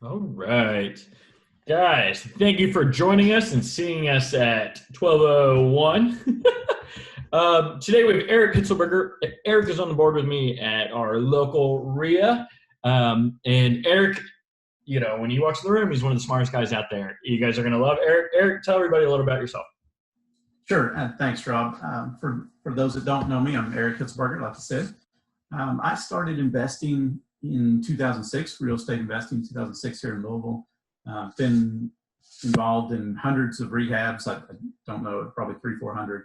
All right. Guys, thank you for joining us and seeing us at 12:01. Today we have Erik Hitzelberger. Erik is on the board with me at our local RIA. And Erik, when you walk in the room, he's one of the smartest guys out there. You guys are going to love Erik. Erik, tell everybody a little about yourself. Sure. Thanks, Rob. For those that don't know me, I'm Erik Hitzelberger, like I said. I started investing in 2006, real estate investing in 2006 here in Louisville. Been involved in hundreds of rehabs. I don't know, probably 300-400.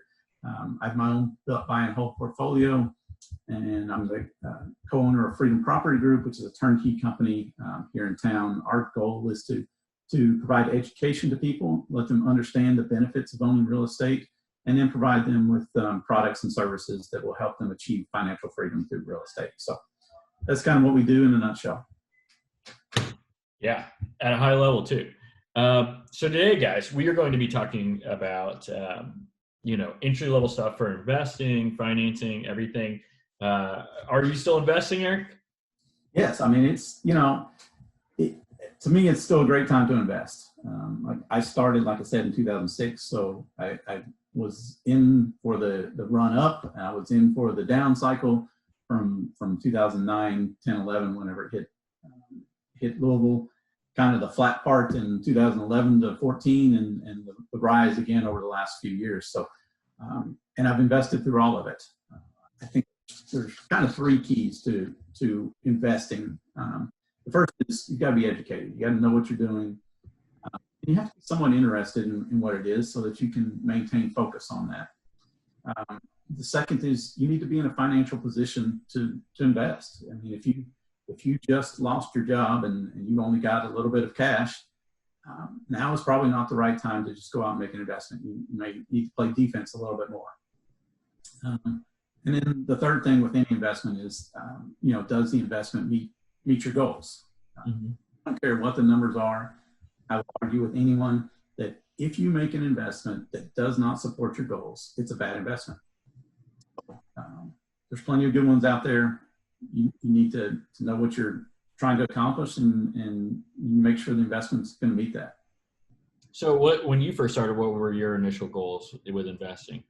I have my own buy and hold portfolio, and I'm the co-owner of Freedom Property Group, which is a turnkey company here in town. Our goal is to provide education to people, let them understand the benefits of owning real estate, and then provide them with products and services that will help them achieve financial freedom through real estate. So that's kind of what we do in a nutshell. Yeah, at a high level too. So today, guys, we are going to be talking about entry-level stuff for investing, financing, everything. Are you still investing, Erik? Yes, I mean it's to me it's still a great time to invest. I started, like I said, in 2006, so I was in for the run up. I was in for the down cycle from 2009, 10, 11, whenever it hit Louisville. Kind of the flat part in 2011 to 14, and the rise again over the last few years. So, and I've invested through all of it. I think there's kind of three keys to investing. The first is you've got to be educated. You got to know what you're doing. You have to be somewhat interested in what it is so that you can maintain focus on that. The second is you need to be in a financial position to invest. I mean, if you just lost your job and you only got a little bit of cash, now is probably not the right time to just go out and make an investment. You may need to play defense a little bit more. And then the third thing with any investment is, does the investment meet your goals? I don't care what the numbers are. I will argue with anyone that if you make an investment that does not support your goals, it's a bad investment. There's plenty of good ones out there. You need to know what you're trying to accomplish and make sure the investment's going to meet that. So when you first started, what were your initial goals with investing?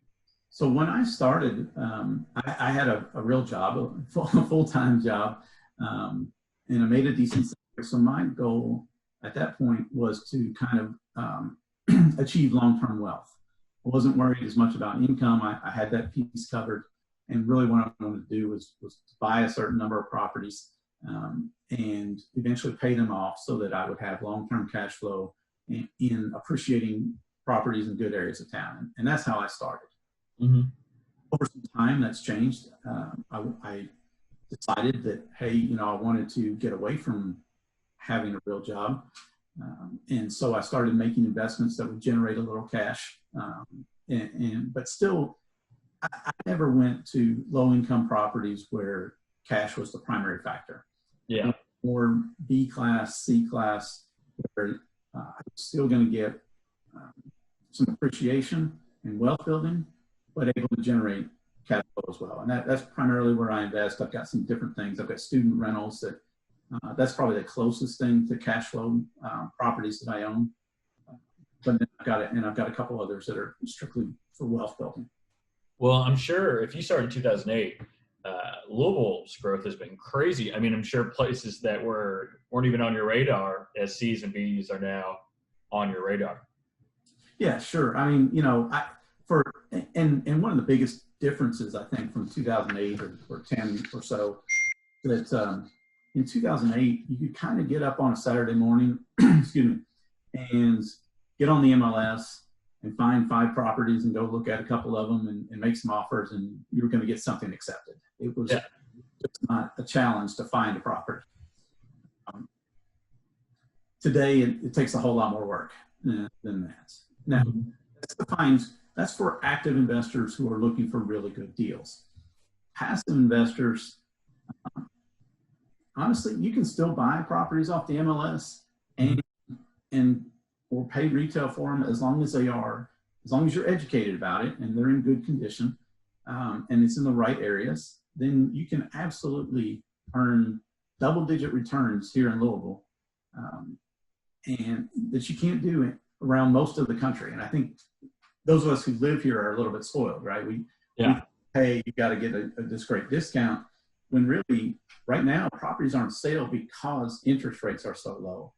So when I started, I had a real job, a full-time job, and I made a decent salary. So my goal at that point was to kind of achieve long-term wealth. I wasn't worried as much about income. I had that piece covered. And really what I wanted to do was to buy a certain number of properties and eventually pay them off so that I would have long-term cash flow in appreciating properties in good areas of town. And that's how I started. Over some time, that's changed. I decided that, hey, I wanted to get away from having a real job. And so I started making investments that would generate a little cash. But still, I never went to low-income properties where cash was the primary factor. Yeah. Or B class, C class, where I'm still going to get some appreciation and wealth building, but able to generate cash flow as well. And that's primarily where I invest. I've got some different things. I've got student rentals that's probably the closest thing to cash flow properties that I own. But then I've got a couple others that are strictly for wealth building. Well, I'm sure if you started in 2008, Louisville's growth has been crazy. I mean, I'm sure places that weren't even on your radar as C's and B's are now on your radar. Yeah, sure. I mean, and one of the biggest differences, I think, from 2008 or 10 or so, that in 2008, you could kind of get up on a Saturday morning, excuse me, and get on the MLS and find 5 properties and go look at a couple of them and make some offers, and you were going to get something accepted. It was just not a challenge to find a property. Today, it takes a whole lot more work than that. Now, that's for active investors who are looking for really good deals. Passive investors, honestly, you can still buy properties off the MLS and or pay retail for them as long as you're educated about it and they're in good condition and it's in the right areas, then you can absolutely earn double-digit returns here in Louisville and that you can't do around most of the country. And I think those of us who live here are a little bit spoiled, right? We pay, you got to get this great discount, when really right now properties aren't sale because interest rates are so low.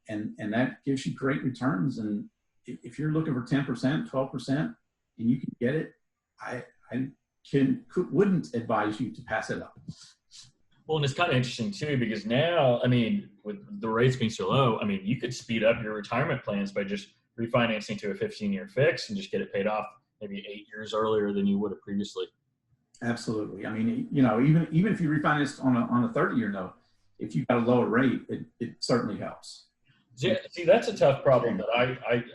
And that gives you great returns. And if you're looking for 10%, 12%, and you can get it, I wouldn't advise you to pass it up. Well, and it's kind of interesting too, because now, I mean, with the rates being so low, I mean, you could speed up your retirement plans by just refinancing to a 15-year fix and just get it paid off maybe 8 years earlier than you would have previously. Absolutely. I mean, you know, even if you refinance on a 30-year note, if you've got a lower rate, it certainly helps. See, that's a tough problem that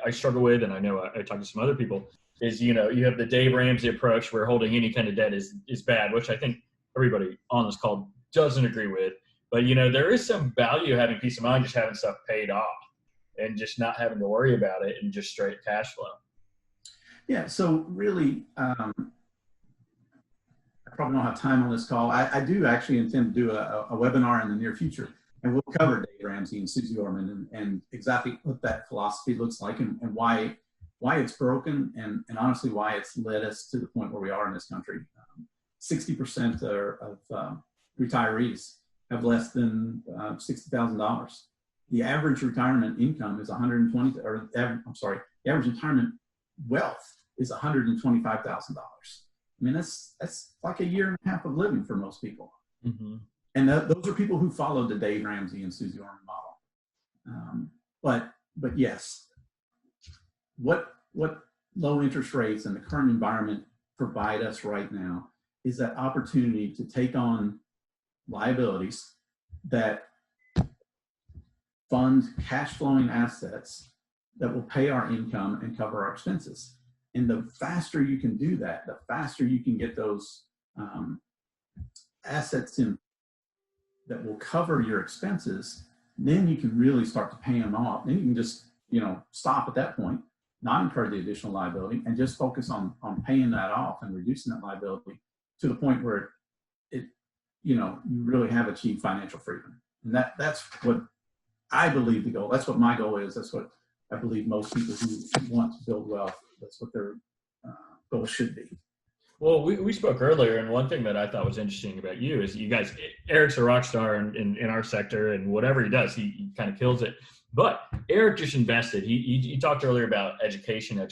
I struggle with, and I know I talk to some other people, is, you know, you have the Dave Ramsey approach where holding any kind of debt is bad, which I think everybody on this call doesn't agree with. But, you know, there is some value having peace of mind, just having stuff paid off and just not having to worry about it and just straight cash flow. Yeah. So really, I probably don't have time on this call. I do actually intend to do a webinar in the near future, and we'll cover Dave Ramsey and Susie Orman and exactly what that philosophy looks like and why it's broken and honestly why it's led us to the point where we are in this country. 60% of retirees have less than $60,000. The average retirement income is the average retirement wealth is $125,000. I mean, that's like a year and a half of living for most people. Mm-hmm. And those are people who followed the Dave Ramsey and Susie Orman model. But yes, what low interest rates and the current environment provide us right now is that opportunity to take on liabilities that fund cash flowing assets that will pay our income and cover our expenses. And the faster you can do that, the faster you can get those assets in that will cover your expenses, then you can really start to pay them off. Then you can just, you know, stop at that point, not incur the additional liability, and just focus on paying that off and reducing that liability to the point where you really have achieved financial freedom. And that's what I believe the goal. That's what my goal is. That's what I believe most people who want to build wealth, that's what their goal should be. Well, we spoke earlier, and one thing that I thought was interesting about you is you guys, Erik's a rock star in our sector, and whatever he does, he kind of kills it. But Erik just invested. He talked earlier about education.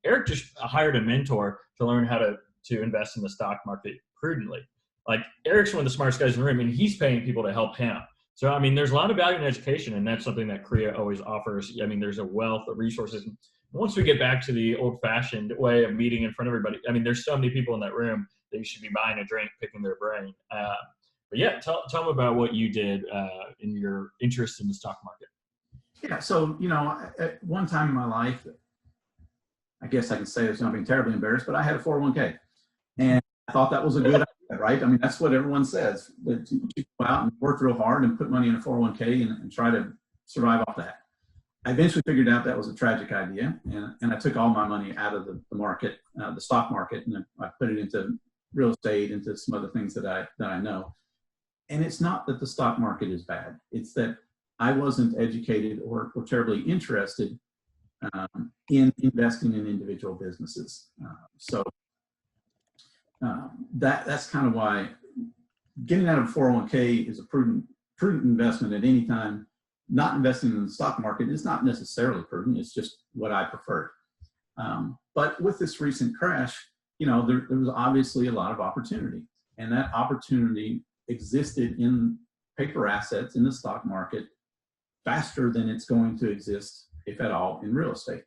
Erik just hired a mentor to learn how to invest in the stock market prudently. Like, Erik's one of the smartest guys in the room, and he's paying people to help him. So, I mean, there's a lot of value in education, and that's something that Korea always offers. I mean, there's a wealth of resources. Once we get back to the old-fashioned way of meeting in front of everybody, I mean, there's so many people in that room that you should be buying a drink, picking their brain. But yeah, tell them about what you did in your interest in the stock market. Yeah, so, you know, at one time in my life, I guess I can say this without being terribly embarrassed, but I had a 401k. And I thought that was a good idea, right? I mean, that's what everyone says, that you go out and work real hard and put money in a 401k and try to survive off that. I eventually figured out that was a tragic idea, and I took all my money out of the market, the stock market, and I put it into real estate, into some other things that I know. And it's not that the stock market is bad. It's that I wasn't educated or terribly interested in investing in individual businesses. So that's kind of why getting out of 401k is a prudent investment at any time. Not investing in the stock market is not necessarily prudent. It's just what I prefer. But with this recent crash, you know, there was obviously a lot of opportunity, and that opportunity existed in paper assets in the stock market faster than it's going to exist, if at all, in real estate.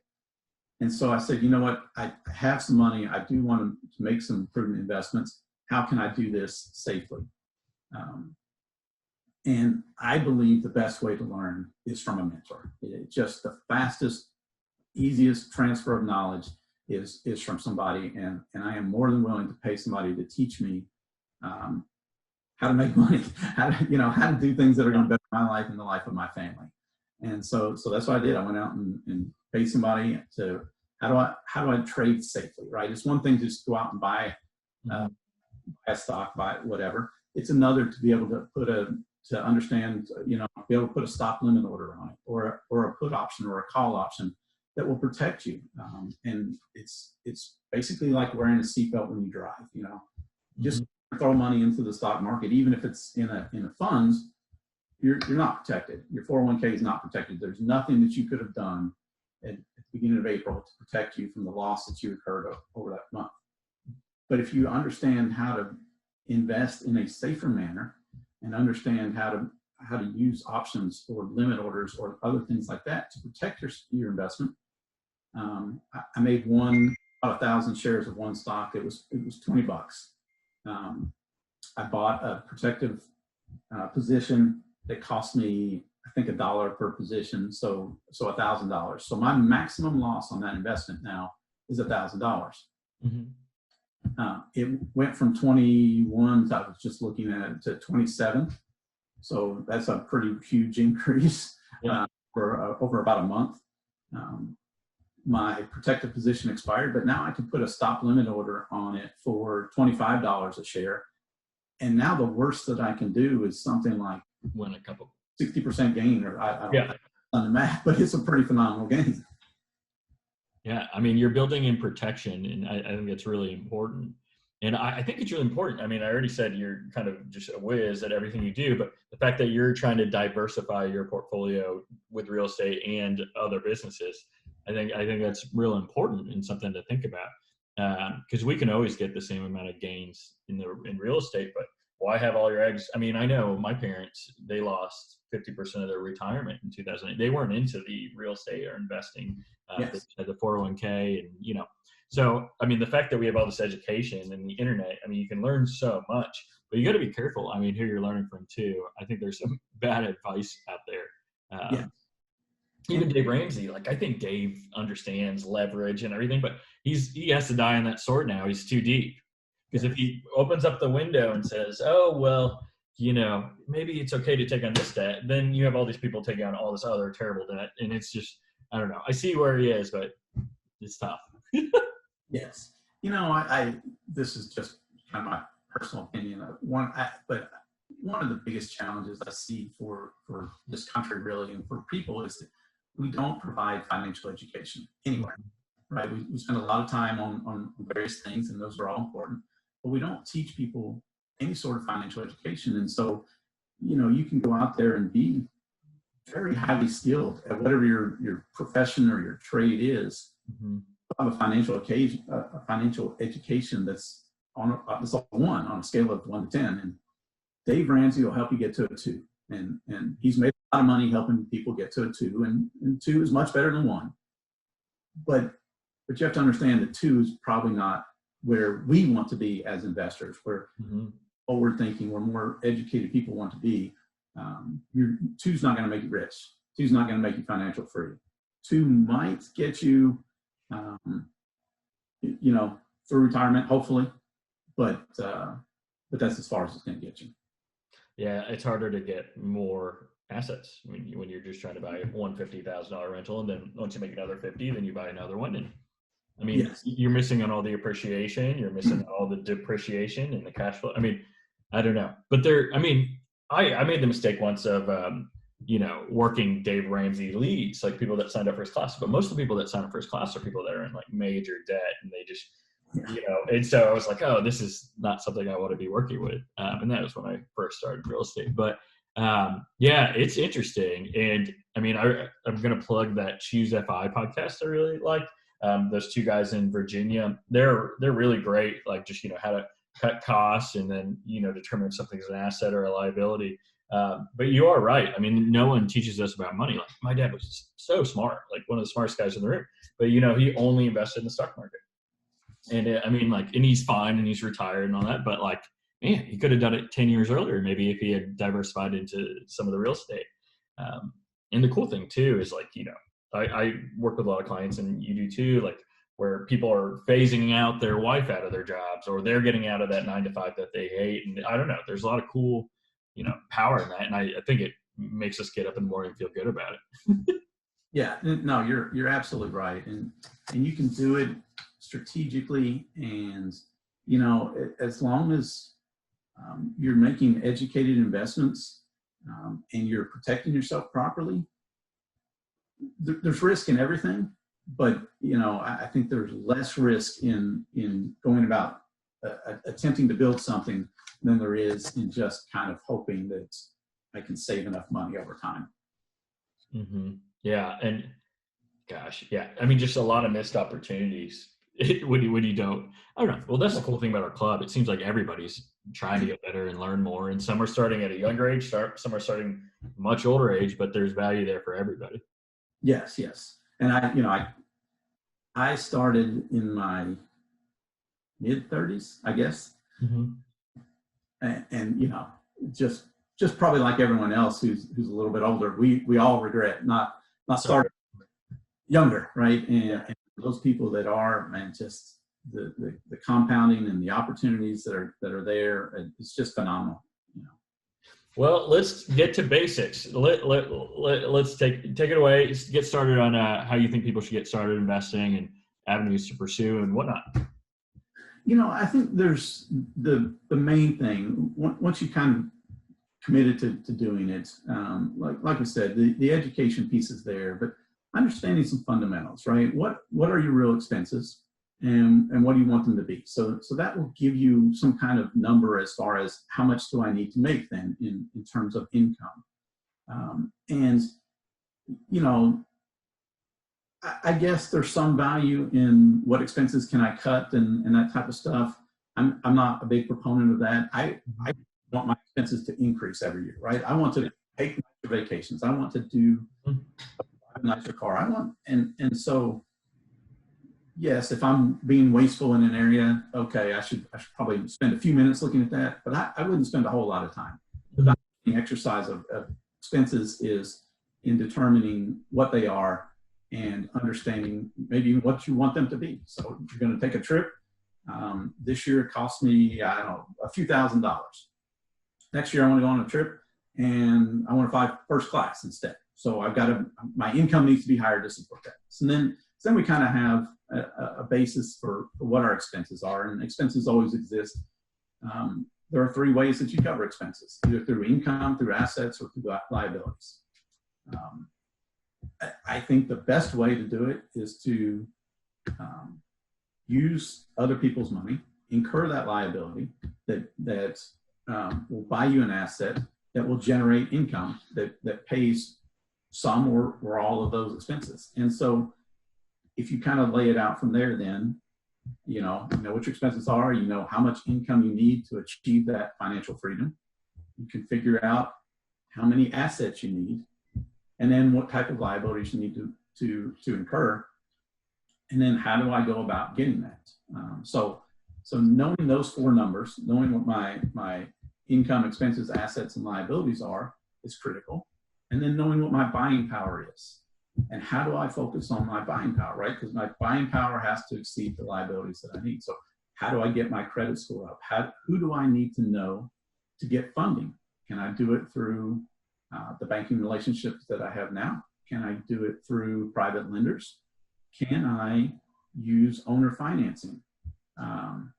And so I said, you know what, I have some money. I do want to make some prudent investments. How can I do this safely? And I believe the best way to learn is from a mentor. It's just the fastest, easiest transfer of knowledge is from somebody. And I am more than willing to pay somebody to teach me how to make money, how to do things that are going to better my life and the life of my family. And so that's what I did. I went out and paid somebody to, how do I trade safely, right? It's one thing to just go out and buy a stock, buy whatever. It's another to be able to put a to understand, be able to put a stop limit order on it, or a put option or a call option that will protect you. And it's basically like wearing a seatbelt when you drive. Just throw money into the stock market, even if it's in a funds, you're not protected. Your 401k is not protected. There's nothing that you could have done at the beginning of April to protect you from the loss that you incurred over that month. But if you understand how to invest in a safer manner and understand how to use options or limit orders or other things like that to protect your investment. I made about 1,000 shares of one stock. It was $20. I bought a protective position that cost me, I think, $1 per position, so $1,000. So my maximum loss on that investment now is $1,000. It went from 21, I was just looking at it, to 27. So that's a pretty huge increase for over about a month. My protective position expired, but now I can put a stop limit order on it for $25 a share. And now the worst that I can do is something like win a couple 60% gain, or I don't know on the math, but it's a pretty phenomenal gain. Yeah, I mean, you're building in protection, and I think that's really important. And I think it's really important. I mean, I already said you're kind of just a whiz at everything you do, but the fact that you're trying to diversify your portfolio with real estate and other businesses, I think that's real important and something to think about. Because we can always get the same amount of gains in real estate, but why have all your eggs? I mean, I know my parents, they lost 50% of their retirement in 2008. They weren't into the real estate or investing, the 401k, and so, I mean, the fact that we have all this education and the internet, I mean, you can learn so much, but you got to be careful. I mean, who you're learning from too. I think there's some bad advice out there. Even Dave Ramsey, like, I think Dave understands leverage and everything, but he has to die on that sword now. He's too deep. Because if he opens up the window and says, oh, well, maybe it's okay to take on this debt, then you have all these people taking on all this other terrible debt. And it's just, I don't know. I see where he is, but it's tough. Yes. This is just kind of my personal opinion. But one of the biggest challenges I see for this country, really, and for people, is that we don't provide financial education anywhere, right? We spend a lot of time on various things, and those are all important, but we don't teach people any sort of financial education. And so, you can go out there and be very highly skilled at whatever your profession or your trade is. Have a financial education that's on a scale of 1 to 10, and Dave Ramsey will help you get to a 2, and he's made a lot of money helping people get to a 2, and 2 is much better than 1. But you have to understand that 2 is probably not where we want to be as investors. Where forward thinking, where more educated people want to be. Your 2's not going to make you rich. 2's not going to make you financial free. 2 might get you through retirement, hopefully, but that's as far as it's going to get you. Yeah, it's harder to get more assets when you're just trying to buy a $150,000 rental, and then once you make another 50, then you buy another one. And I mean, you're missing on all the appreciation, you're missing on all the depreciation and the cash flow. I mean, I don't know, but I made the mistake once of working Dave Ramsey leads, like people that signed up for his class. But most of the people that sign up for his class are people that are in like major debt, and they just, and so I was like, oh, this is not something I want to be working with. And that was when I first started real estate. But it's interesting. And I mean, I'm going to plug that Choose FI podcast I really like. Those 2 guys in Virginia, they're really great. Like, just, how to cut costs and then, determine if something's an asset or a liability. But you are right. I mean, no one teaches us about money. Like, my dad was so smart, like one of the smartest guys in the room, but he only invested in the stock market. And and he's fine and he's retired and all that, but like, man, he could have done it 10 years earlier, maybe, if he had diversified into some of the real estate. And the cool thing too is, like, I work with a lot of clients, and you do too, like, where people are phasing out their wife out of their jobs, or they're getting out of that 9 to 5 that they hate. And I don't know, there's a lot of cool, power in that. And I think it makes us get up in the morning and feel good about it. Yeah, no, you're absolutely right. And you can do it strategically, and, as long as you're making educated investments, and you're protecting yourself properly, there's risk in everything, but I think there's less risk in going about attempting to build something than there is in just kind of hoping that I can save enough money over time. Mm-hmm. Yeah, and gosh, yeah, I mean, just a lot of missed opportunities when you don't. I don't know. Well, that's the cool thing about our club. It seems like everybody's trying to get better and learn more, and some are starting at a younger age, some are starting much older age, but there's value there for everybody. Yes. And I started in my mid-30s, I guess. Mm-hmm. And just probably like everyone else who's a little bit older, we all regret not starting younger, right? And those people that are, man, just the compounding and the opportunities that are there, it's just phenomenal. Well, let's get to basics. Let's take it away. Get started on how you think people should get started investing and avenues to pursue and whatnot. I think there's the main thing, once you kind of committed to doing it, like I said, the education piece is there, but understanding some fundamentals, right? What are your real expenses, and what do you want them to be? So that will give you some kind of number as far as how much do I need to make then in terms of income. I guess there's some value in what expenses can I cut and that type of stuff. I'm not a big proponent of that. I want my expenses to increase every year, right? I want to take nicer vacations. I want to do a nicer car. I want, and so, yes, if I'm being wasteful in an area, okay, I should probably spend a few minutes looking at that, but I wouldn't spend a whole lot of time. The exercise of expenses is in determining what they are and understanding maybe what you want them to be. So if you're going to take a trip, this year it cost me, I don't know, a few $1,000s. Next year I want to go on a trip and I want to fly first class instead. So my income needs to be higher to support that. So then we kind of have a basis for what our expenses are, and expenses always exist. There are three ways that you cover expenses: either through income, through assets, or through liabilities. I think the best way to do it is to use other people's money, incur that liability that will buy you an asset that will generate income that pays some or all of those expenses. And so if you kind of lay it out from there, then you know what your expenses are, you know how much income you need to achieve that financial freedom. You can figure out how many assets you need, and then what type of liabilities you need to incur, and then how do I go about getting that. So knowing those four numbers, knowing what my income, expenses, assets, and liabilities are is critical. And then knowing what my buying power is. And how do I focus on my buying power, right? Because my buying power has to exceed the liabilities that I need. So how do I get my credit score up? Who do I need to know to get funding? Can I do it through the banking relationships that I have now? Can I do it through private lenders? Can I use owner financing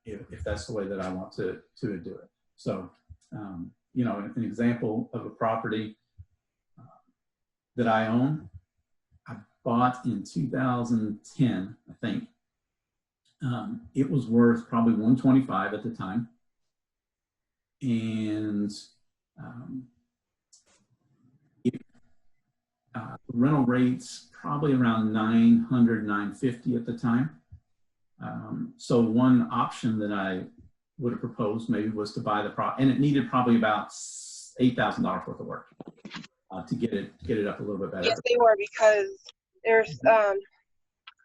if that's the way that I want to do it? So, an example of a property that I own, I bought in 2010, I think. It was worth probably $125 at the time. And rental rates probably around $900, $950 at the time. So one option that I would have proposed maybe was to buy the property, and it needed probably about $8,000 worth of work to get it up a little bit better. Yes, they were, because there's one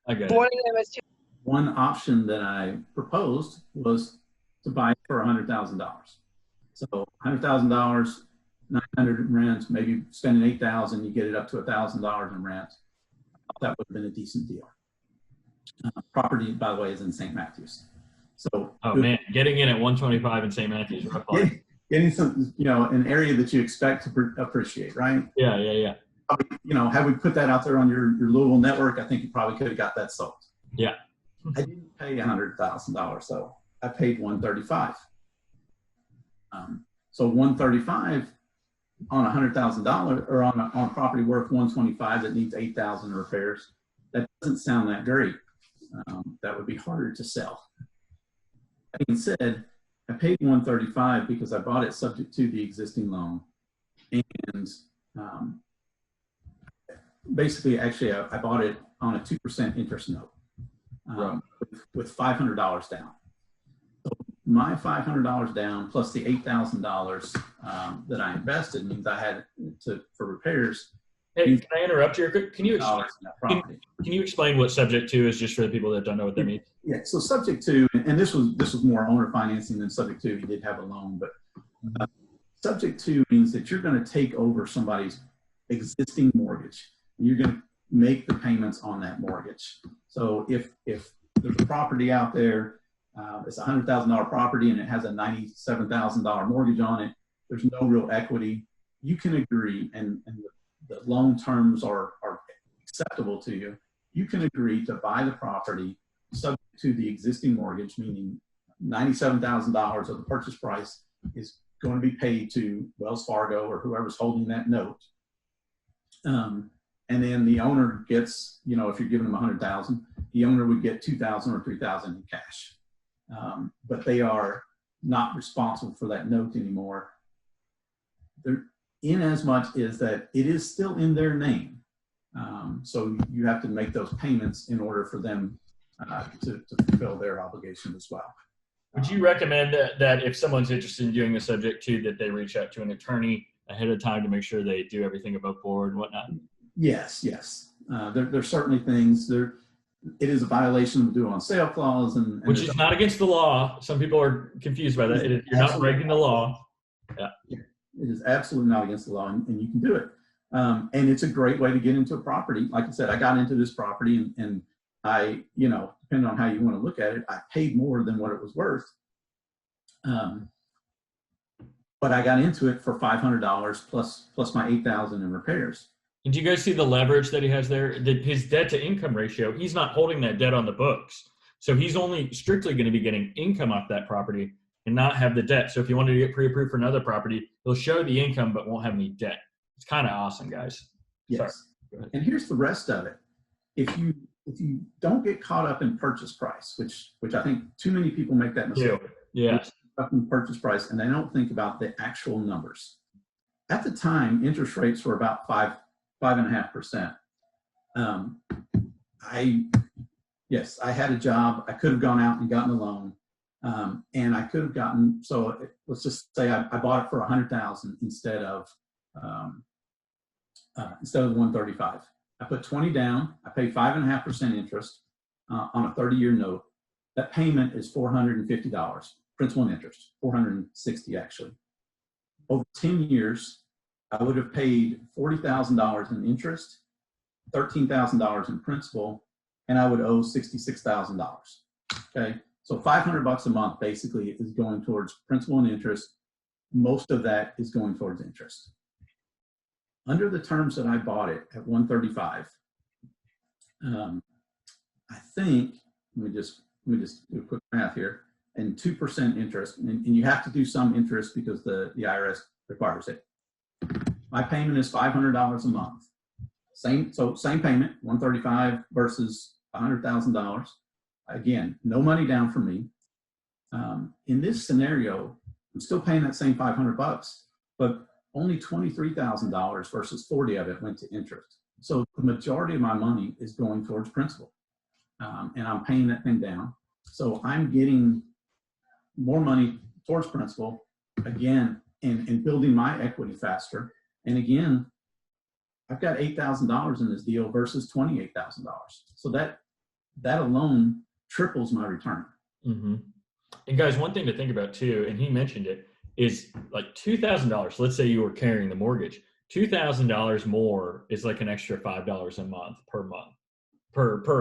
of them is too. One option that I proposed was to buy it for $100,000. So $100,000, $900 in rent, maybe spending $8,000, you get it up to $1,000 in rent. That would have been a decent deal. Property, by the way, is in St. Matthews. So, man, getting in at 125 in St. Matthews, rough life. Getting some, an area that you expect to appreciate, right? Yeah. Had we put that out there on your Louisville network, I think you probably could have got that sold. Yeah. I didn't pay $100,000, so I paid $135,000. So $135,000 on $100,000 or on a property worth 125 that needs 8,000 repairs, that doesn't sound that great. That would be harder to sell. That being said, I paid 135 because I bought it subject to the existing loan, and basically, actually, I bought it on a 2% interest note with $500 down. So my $500 down plus the $8,000 that I invested means I had for repairs. Hey, can I interrupt here? Can you explain what subject to is, just for the people that don't know what that means? Yeah, so subject to, and this was more owner financing than subject to. He did have a loan, but subject to means that you're going to take over somebody's existing mortgage. You're going to make the payments on that mortgage. So if there's a property out there, it's a $100,000 property and it has a $97,000 mortgage on it, there's no real equity. You can agree, and the loan terms are acceptable to you. You can agree to buy the property subject to the existing mortgage, meaning $97,000 of the purchase price is going to be paid to Wells Fargo or whoever's holding that note. And then the owner gets, if you're giving them $100,000, the owner would get $2,000 or $3,000 in cash. But they are not responsible for that note anymore. They're, in as much as that it is still in their name. So you have to make those payments in order for them to fulfill their obligation as well. Would you recommend that if someone's interested in doing the subject to, that they reach out to an attorney ahead of time to make sure they do everything above board and whatnot? Yes. There's certainly things there. It is a violation of the due on sale clause, and which is not against the law. Some people are confused by that. You're not breaking the law. Yeah. It is absolutely not against the law, and you can do it. And it's a great way to get into a property. Like I said, I got into this property, and I, depending on how you want to look at it, I paid more than what it was worth. But I got into it for $500 plus my $8,000 in repairs. And do you guys see the leverage that he has there? His debt to income ratio, he's not holding that debt on the books. So he's only strictly going to be getting income off that property and not have the debt. So if you wanted to get pre-approved for another property, he'll show the income but won't have any debt. It's kind of awesome, guys. Yes. And here's the rest of it. If you don't get caught up in purchase price, which I think too many people make that mistake. Yeah. Up in purchase price, and they don't think about the actual numbers. At the time, interest rates were about 5.5%. I had a job. I could have gone out and gotten a loan, and I could have gotten. So let's just say I bought it for $100,000 instead of 135. I put 20 down. I pay 5.5% interest on a 30-year note. That payment is $450, principal and interest, $460 actually. Over 10 years, I would have paid $40,000 in interest, $13,000 in principal, and I would owe $66,000. Okay, so $500 a month basically is going towards principal and interest. Most of that is going towards interest. Under the terms that I bought it at 135, I think let me just do a quick math here. And 2% interest, and you have to do some interest because the IRS requires it. My payment is $500 a month. Same payment, $135 versus $100,000. Again, no money down for me. In this scenario, I'm still paying that same $500, but only $23,000 versus 40 of it went to interest. So the majority of my money is going towards principal, and I'm paying that thing down. So I'm getting more money towards principal again, and building my equity faster. And again, I've got $8,000 in this deal versus $28,000. So that alone triples my return. Mm-hmm. And guys, one thing to think about too, and he mentioned it, is like $2,000. Let's say you were carrying the mortgage. $2,000 more is like an extra $5 a month per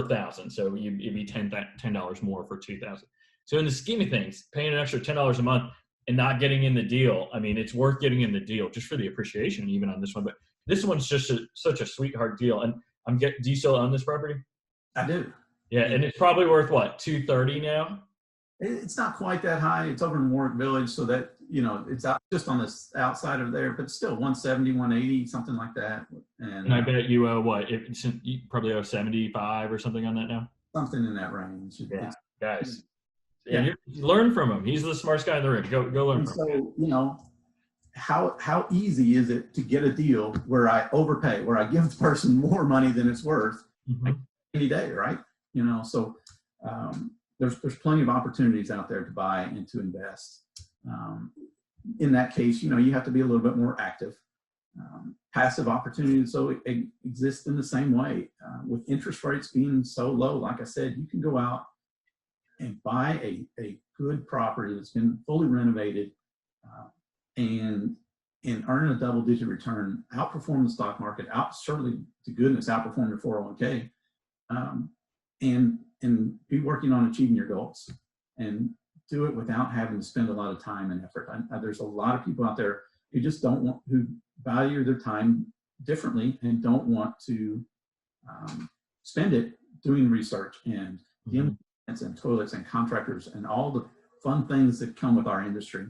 thousand. So it'd be $10 more for $2,000. So in the scheme of things, paying an extra $10 a month and not getting in the deal, I mean, it's worth getting in the deal just for the appreciation, even on this one. But this one's just such a sweetheart deal. And do you still own this property? I do. Yeah, and it's probably worth what, $230 now? It's not quite that high. It's over in Warwick Village, so that it's out just on this outside of there, but still 170, 180, something like that. And I bet you owe what? You probably owe 75 or something on that now. Something in that range. Yeah, guys. Yeah, learn from him. He's the smartest guy in the room. Go learn from him. So, how easy is it to get a deal where I overpay, where I give the person more money than it's worth any day, right? So there's plenty of opportunities out there to buy and to invest. In that case, you have to be a little bit more active. Passive opportunities exist in the same way. With interest rates being so low, like I said, you can go out and buy a good property that's been fully renovated and earn a double-digit return, outperform the stock market, certainly to goodness, outperform your 401k, and be working on achieving your goals, and do it without having to spend a lot of time and effort. There's a lot of people out there who just who value their time differently and don't want to spend it doing research and and toilets and contractors and all the fun things that come with our industry,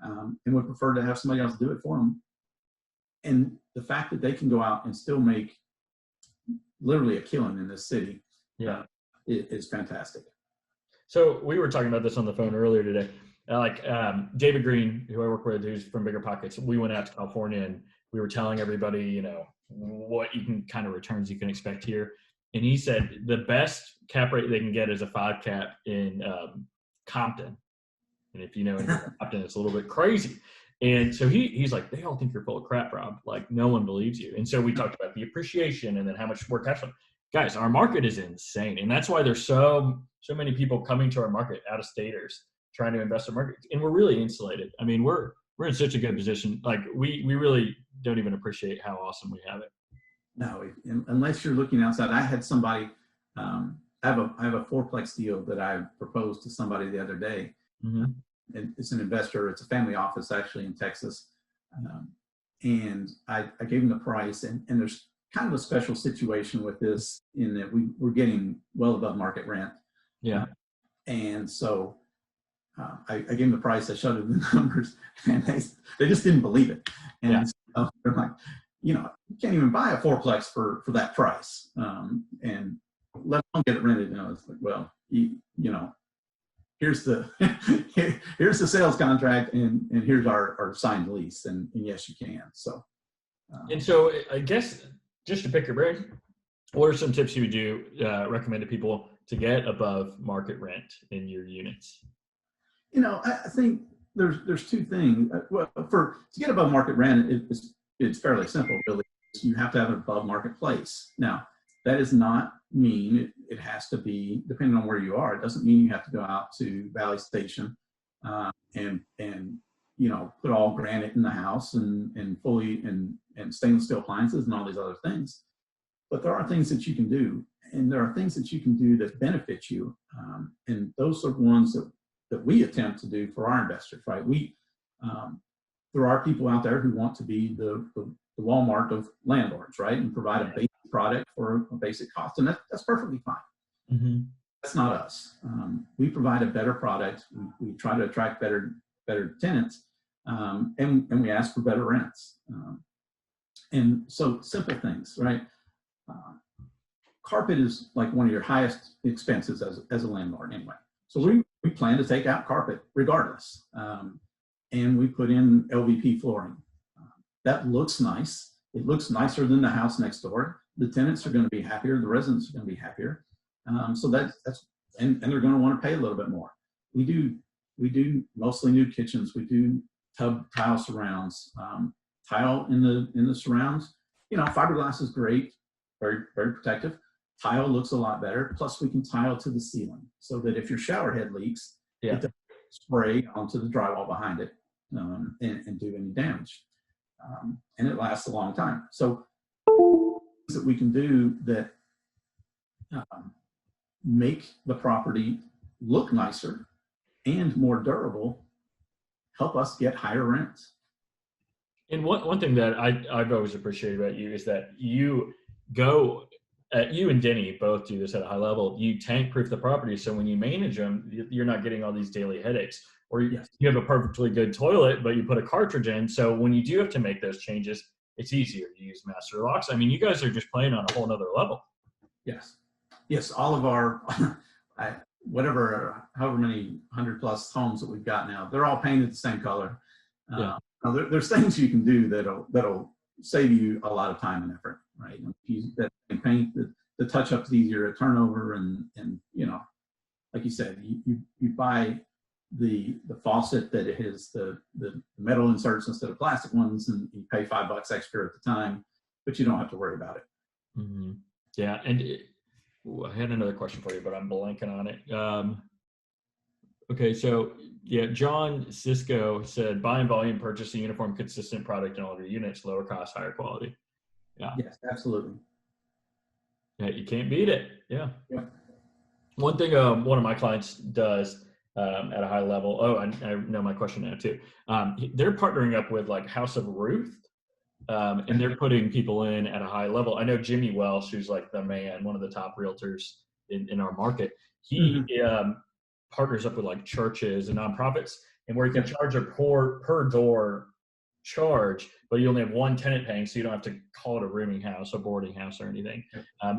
and would prefer to have somebody else do it for them. And the fact that they can go out and still make literally a killing in this city is fantastic. So we were talking about this on the phone earlier today. David Green, who I work with, who's from Bigger Pockets, we went out to California and we were telling everybody, what kind of returns you can expect here. And he said the best cap rate they can get is a 5 cap in Compton. And if you know Compton, it's a little bit crazy. And so he's like, they all think you're full of crap, Rob. Like, no one believes you. And so we talked about the appreciation and then how much more cash flow. Guys, our market is insane. And that's why there's so many people coming to our market, out-of-staters, trying to invest in our market. And we're really insulated. I mean, we're in such a good position. Like, we really don't even appreciate how awesome we have it. No, unless you're looking outside. I had somebody, I have a fourplex deal that I proposed to somebody the other day. And it's an investor. It's a family office actually in Texas. And I gave him the price, and there's kind of a special situation with this in that we're getting well above market rent. Yeah. And so I gave them the price. I showed them the numbers, and they just didn't believe it. And so they're like, you can't even buy a fourplex for that price, and let alone get it rented. It's like, well, here's the here's the sales contract, and here's our signed lease, and yes, you can. So, and so I guess just to pick your brain, what are some tips you would recommend to people to get above market rent in your units? I think there's two things. Well, to get above market rent, it's fairly simple, really. You have to have an above market place. Now, that does not mean it has to be, depending on where you are, it doesn't mean you have to go out to Valley Station and put all granite in the house and fully and stainless steel appliances and all these other things. But there are things that you can do, and there are things that you can do that benefit you. And those are ones that we attempt to do for our investors, right? There are people out there who want to be the Walmart of landlords, right? And provide a basic product for a basic cost. And that's perfectly fine. That's not us. We provide a better product. We try to attract better tenants, and we ask for better rents. And so simple things, right? Carpet is like one of your highest expenses as a landlord anyway. So we plan to take out carpet regardless. And we put in LVP flooring. That looks nice. It looks nicer than the house next door. The tenants are going to be happier. The residents are going to be happier. So that's and they're going to want to pay a little bit more. We do mostly new kitchens. We do tile surrounds. Tile in the surrounds. Fiberglass is great, very very protective. Tile looks a lot better. Plus, we can tile to the ceiling so that if your shower head leaks, it doesn't spray onto the drywall behind it and do any damage. And it lasts a long time. So things that we can do that make the property look nicer and more durable help us get higher rents. And one thing that I've always appreciated about you is that you go you and Denny both do this at a high level. You tank proof the property, so when you manage them, you're not getting all these daily headaches. Or you have a perfectly good toilet, but you put a cartridge in, so when you do have to make those changes, it's easier to use master locks. I mean, you guys are just playing on a whole nother level. Yes. All of our, however many 100+ homes that we've got now, they're all painted the same color. Now there's things you can do that'll save you a lot of time and effort, right? That paint, the touch-up's easier to turn over, and like you said, you buy the faucet that has the metal inserts instead of plastic ones, and you pay $5 extra at the time, but you don't have to worry about it. Mm-hmm. Yeah, and I had another question for you, but I'm blanking on it. Okay, so John Cisco said, buy in volume, purchase a uniform, consistent product in all of your units, lower cost, higher quality. Yeah. Yes, absolutely. Yeah, you can't beat it. Yeah. One thing one of my clients does at a high level, I know my question now too. They're partnering up with like House of Ruth, and they're putting people in at a high level. I know Jimmy Welsh, who's like the man, one of the top realtors in our market. He partners up with like churches and nonprofits, and where you can charge a per door charge, but you only have one tenant paying, so you don't have to call it a rooming house, a boarding house, or anything.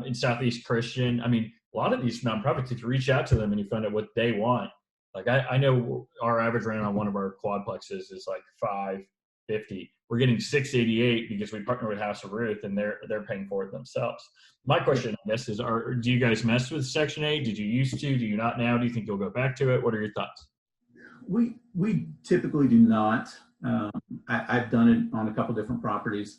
In Southeast Christian, I mean, a lot of these nonprofits, if you reach out to them and you find out what they want, like I know our average rent on one of our quadplexes is like $550. We're getting $688 because we partner with House of Ruth, and they're paying for it themselves. My question, I guess, is: do you guys mess with Section 8? Did you used to? Do you not now? Do you think you'll go back to it? What are your thoughts? We typically do not. I've done it on a couple different properties.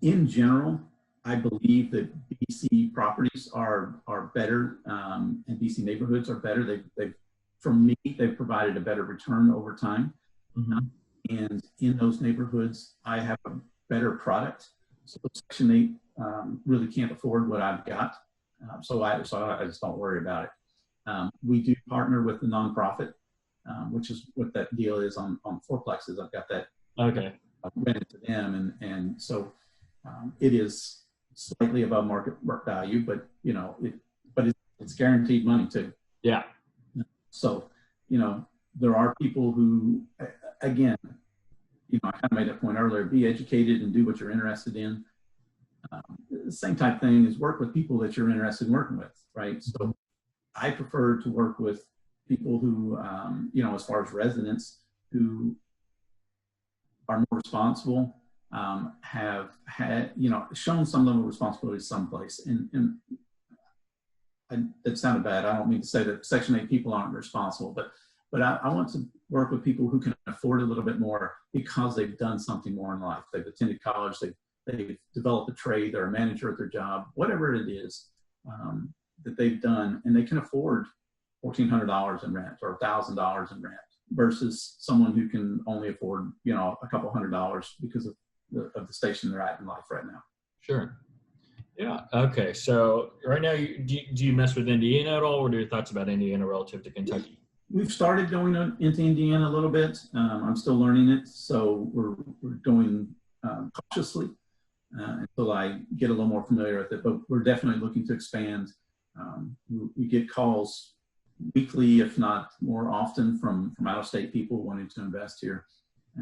In general, I believe that BC properties are better, and BC neighborhoods are better. For me, they've provided a better return over time. And in those neighborhoods, I have a better product. So Section 8 really can't afford what I've got. So I just don't worry about it. We do partner with the nonprofit, which is what that deal is on fourplexes. I've got that rented to them, and so it is slightly above market value, but it's guaranteed money too. Yeah. So there are people who, again, I kind of made that point earlier: be educated and do what you're interested in. The same type thing is work with people that you're interested in working with, right? So I prefer to work with people who, as far as residents, who are more responsible, have had, shown some level of responsibility someplace. And it sounded bad. I don't mean to say that Section 8 people aren't responsible, but I want to work with people who can afford a little bit more because they've done something more in life. They've attended college, they've developed a trade, they're a manager at their job, whatever it is that they've done, and they can afford $1,400 in rent or $1,000 in rent versus someone who can only afford, a couple $100 because of the station they're at in life right now. Sure. Yeah. Okay. So right now, do you mess with Indiana at all? What are your thoughts about Indiana relative to Kentucky? We've started going into Indiana a little bit. I'm still learning it, so we're going cautiously until I get a little more familiar with it. But we're definitely looking to expand. We get calls weekly, if not more often, from out-of-state people wanting to invest here,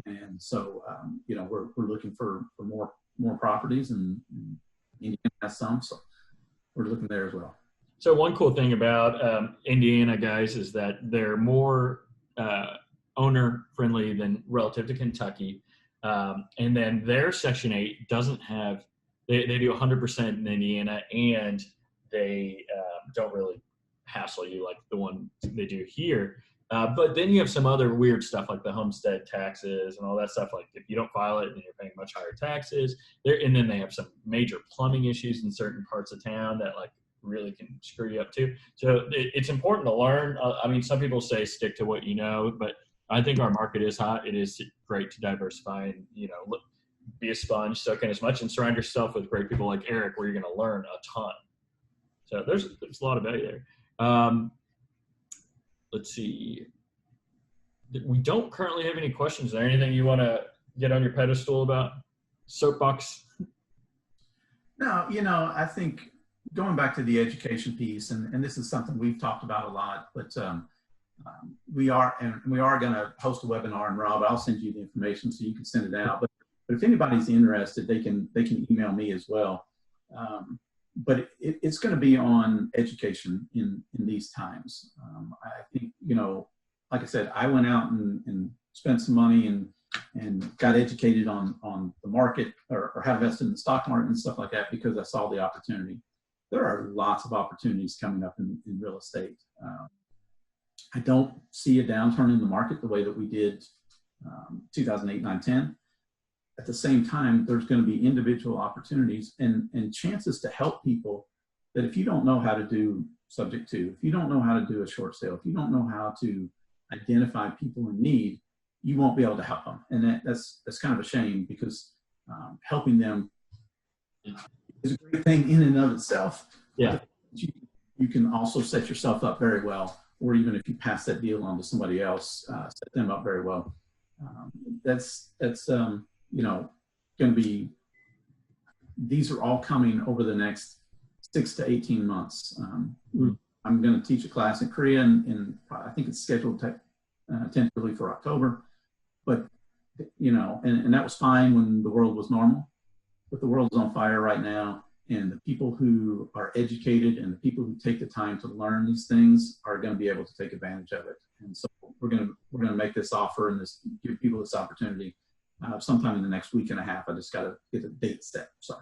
and so we're looking for more properties, and Indiana has some, so we're looking there as well. So one cool thing about Indiana guys is that they're more owner friendly than relative to Kentucky. And then their Section 8 doesn't have, they do 100% in Indiana, and they don't really hassle you like the one they do here. But then you have some other weird stuff like the homestead taxes and all that stuff. Like if you don't file it, then you're paying much higher taxes. And then they have some major plumbing issues in certain parts of town that like really can screw you up too. So it's important to learn. I mean, some people say stick to what you know, but I think our market is hot. It is great to diversify and, be a sponge, soak in as much, and surround yourself with great people like Erik, where you're going to learn a ton. So there's a lot of value there. Let's see. We don't currently have any questions. Is there anything you want to get on your pedestal about? Soapbox? No, I think going back to the education piece, and this is something we've talked about a lot, but we are going to host a webinar, and Rob, I'll send you the information so you can send it out. But if anybody's interested, they can email me as well. But it's going to be on education in these times. I think, like I said, I went out and spent some money and got educated on the market or how to invest in the stock market and stuff like that because I saw the opportunity. There are lots of opportunities coming up in real estate. I don't see a downturn in the market the way that we did 2008, 9, 10. At the same time, there's going to be individual opportunities and chances to help people that if you don't know how to do subject to, if you don't know how to do a short sale, if you don't know how to identify people in need, you won't be able to help them. And that's kind of a shame because helping them is a great thing in and of itself. Yeah. You can also set yourself up very well, or even if you pass that deal on to somebody else, set them up very well. That's going to be, these are all coming over the next 6 to 18 months. I'm going to teach a class in Korea and I think it's scheduled tentatively for October, but and that was fine when the world was normal, but the world is on fire right now. And the people who are educated and the people who take the time to learn these things are going to be able to take advantage of it. And so we're going to make this offer and give people this opportunity sometime in the next week and a half. I just got to get a date set. Sorry.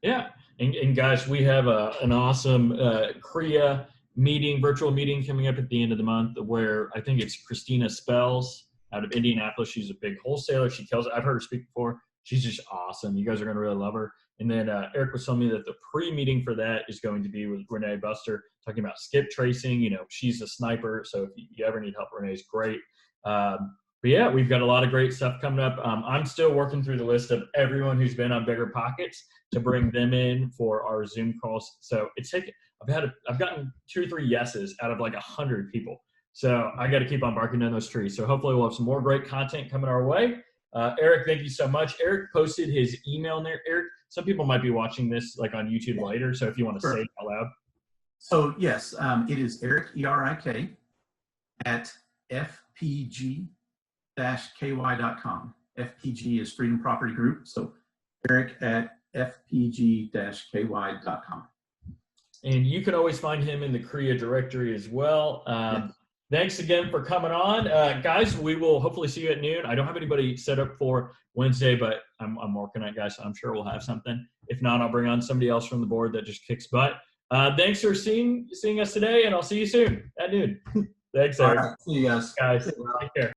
Yeah. And guys, we have an awesome Korea virtual meeting coming up at the end of the month where I think it's Christina Spells out of Indianapolis. She's a big wholesaler. I've heard her speak before. She's just awesome. You guys are going to really love her. And then Erik was telling me that the pre-meeting for that is going to be with Renee Buster talking about skip tracing. She's a sniper. So if you ever need help, Renee's great. But yeah, we've got a lot of great stuff coming up. I'm still working through the list of everyone who's been on Bigger Pockets to bring them in for our Zoom calls. So I've gotten 2 or 3 yeses out of like 100 people. So I got to keep on barking down those trees. So hopefully we'll have some more great content coming our way. Erik, thank you so much. Erik posted his email in there. Erik, some people might be watching this like on YouTube later. So if you want to say it out loud. So yes, it is Erik, E-R-I-K, at fpg-ky.com. FPG is Freedom Property Group. So Erik at fpg-ky.com. And you can always find him in the Korea directory as well. Thanks again for coming on. Guys, we will hopefully see you at noon. I don't have anybody set up for Wednesday, but I'm working on it, guys. So I'm sure we'll have something. If not, I'll bring on somebody else from the board that just kicks butt. Thanks for seeing us today, and I'll see you soon at noon. Thanks, Erik. All right. See you guys. Guys, take care.